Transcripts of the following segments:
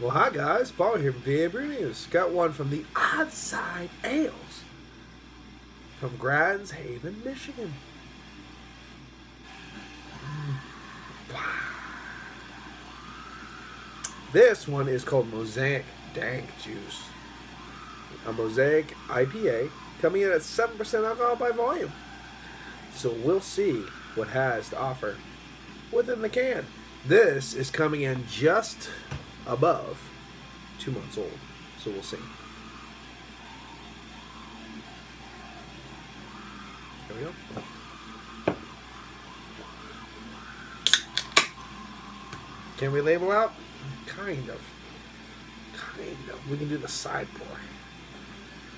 Well, hi guys, Paul here from PABrewNews. Got one from the Odd Side Ales from Grand Haven, Michigan. This one is called Mosaic Dank Juice. A Mosaic IPA coming in at 7% alcohol by volume. So we'll see what it has to offer within the can. This is coming in just above 2 months old, so we'll see. There we go. Can we label out? Kind of. We can do the side pour.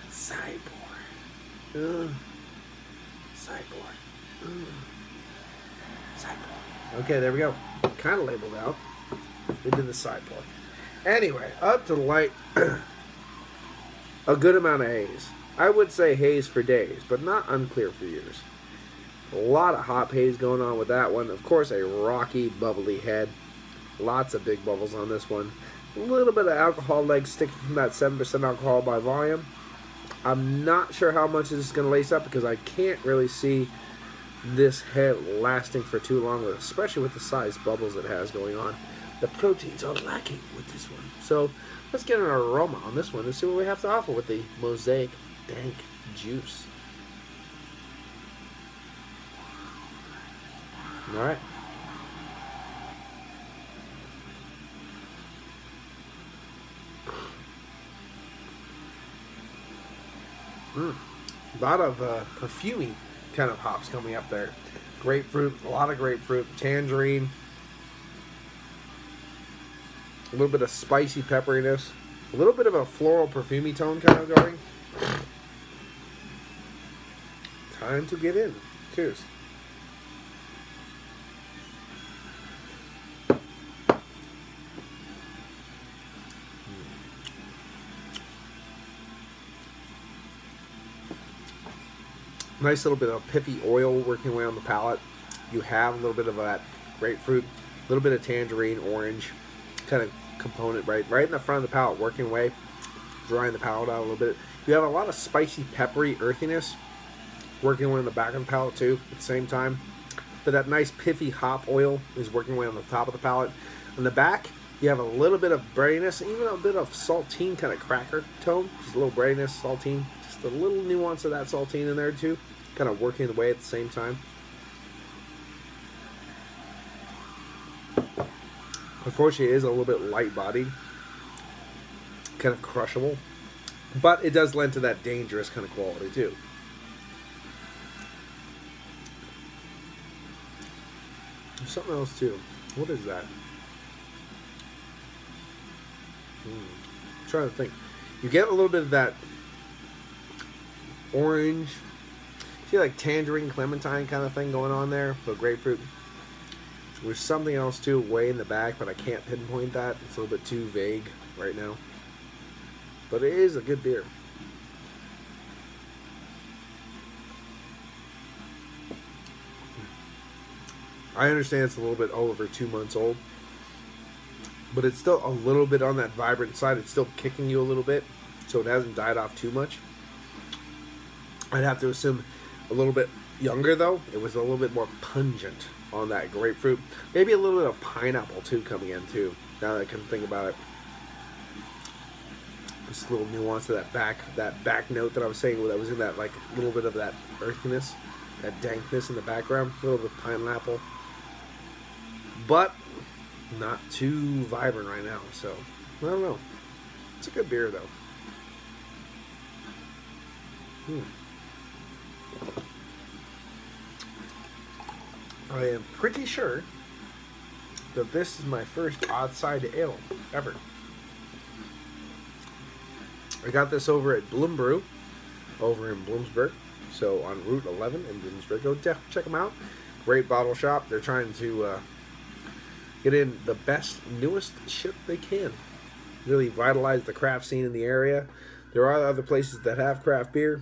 Side pour. Side pour. Side pour. Okay, there we go. Kind of labeled out. We did the side pour. Anyway, up to the light. A good amount of haze. I would say haze for days, but not unclear for years. A lot of hop haze going on with that one. Of course, a rocky, bubbly head. Lots of big bubbles on this one. A little bit of alcohol legs sticking from that 7% alcohol by volume. I'm not sure how much this is going to lace up because I can't really see this head lasting for too long, especially with the size bubbles it has going on. The proteins are lacking with this one. So let's get an aroma on this one and see what we have to offer with the Mosaic Dank Juice. All right. A lot of perfumey kind of hops coming up there. Grapefruit, a lot of grapefruit, tangerine, a little bit of spicy pepperiness, a little bit of a floral perfumey tone kind of going. Time to get in. Cheers. Nice little bit of pithy oil working away on the palate. You have a little bit of that grapefruit, a little bit of tangerine, orange kind of component right in the front of the palate, working away, drying the palate out a little bit. You have a lot of spicy, peppery earthiness working away on the back of the palate too at the same time. But that nice pithy hop oil is working away on the top of the palate. On the back, you have a little bit of breadiness, even a bit of saltine kind of cracker tone. Just a little breadiness, saltine. Just a little nuance of that saltine in there too, kind of working away at the same time. Unfortunately, it is a little bit light-bodied, kind of crushable, but it does lend to that dangerous kind of quality too. There's something else too. What is that? I'm trying to think. You get a little bit of that orange, feel like tangerine, clementine kind of thing going on there, but grapefruit. There's something else too way in the back, but I can't pinpoint that. It's a little bit too vague right now. But it is a good beer. I understand it's a little bit over 2 months old, but it's still a little bit on that vibrant side. It's still kicking you a little bit, so it hasn't died off too much. I'd have to assume a little bit younger though. It was a little bit more pungent on that grapefruit. Maybe a little bit of pineapple too coming in too, now that I can think about it. Just a little nuance to that back note that I was saying, that was in that like little bit of that earthiness, that dankness in the background, a little bit of pineapple, but not too vibrant right now. So I don't know. It's a good beer though. I am pretty sure that this is my first Odd Side Ale ever. I got this over at Brew over in Bloomsburg, so on Route 11 in Bloomsburg. Go check them out. Great bottle shop. They're trying to get in the best, newest shit they can. Really vitalize the craft scene in the area. There are other places that have craft beer,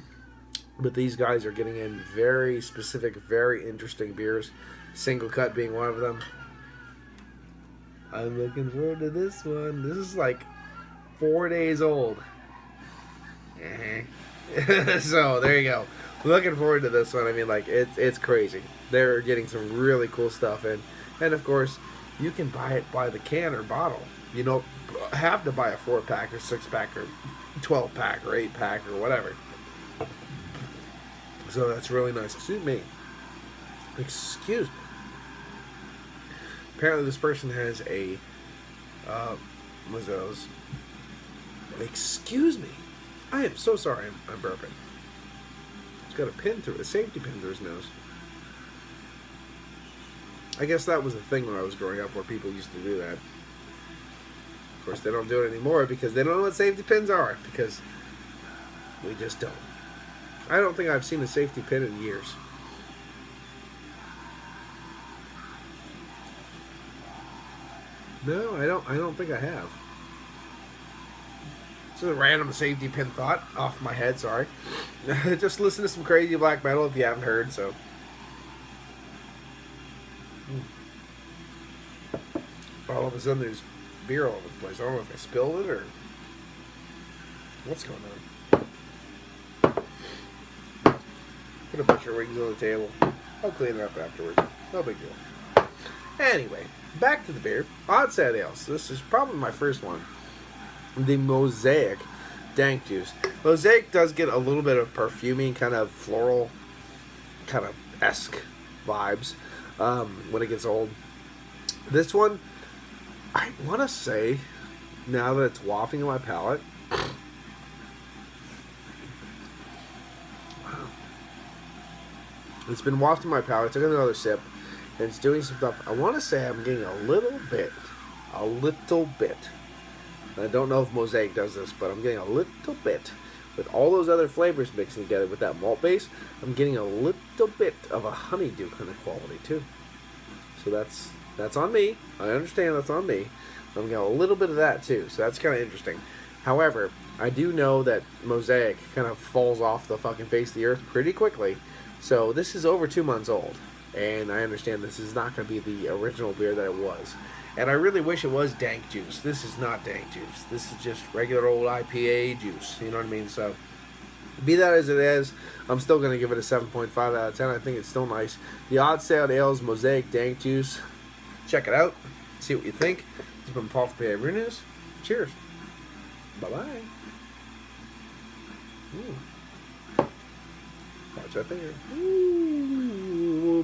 but these guys are getting in very specific, very interesting beers. Single Cut being one of them. I'm looking forward to this one. This is like 4 days old. So there you go. Looking forward to this one. I mean, like it's crazy. They're getting some really cool stuff in, and of course, you can buy it by the can or bottle. You don't have to buy a 4-pack or 6-pack or 12-pack or 8-pack or whatever. So that's really nice. Excuse me. Excuse me. Apparently, this person has a what's those? Excuse me. I am so sorry. I'm burping. He's got a pin through a safety pin through his nose. I guess that was a thing when I was growing up where people used to do that. Of course, they don't do it anymore because they don't know what safety pins are, because we just don't. I don't think I've seen a safety pin in years. No, I don't think I have. It's a random safety pin thought off my head, sorry. Just listen to some crazy black metal if you haven't heard, so. All of a sudden there's beer all over the place. I don't know if I spilled it or what's going on. Put a bunch of rings on the table. I'll clean it up afterwards. No big deal. Anyway, back to the beer. Odd Sad Ales. This is probably my first one. The Mosaic Dank juice. Mosaic does get a little bit of perfumey, kind of floral, kind of esque vibes when it gets old. This one, I want to say, now that it's wafting in my palate, wow, it's been wafting my palate. I took another sip, and it's doing some stuff. I want to say I'm getting a little bit. I don't know if Mosaic does this, but I'm getting a little bit. With all those other flavors mixing together with that malt base, I'm getting a little bit of a honeydew kind of quality too. So that's on me. I understand that's on me. I'm getting a little bit of that too. So that's kind of interesting. However, I do know that Mosaic kind of falls off the fucking face of the earth pretty quickly. So this is over 2 months old. And I understand this is not going to be the original beer that it was. And I really wish it was dank juice. This is not dank juice. This is just regular old IPA juice. You know what I mean? So, be that as it is, I'm still going to give it a 7.5 out of 10. I think it's still nice. The Odd Sad Ales Mosaic Dank Juice. Check it out. See what you think. This has been Paul for PABrewNews. Cheers. Bye-bye. Watch that finger. Ooh.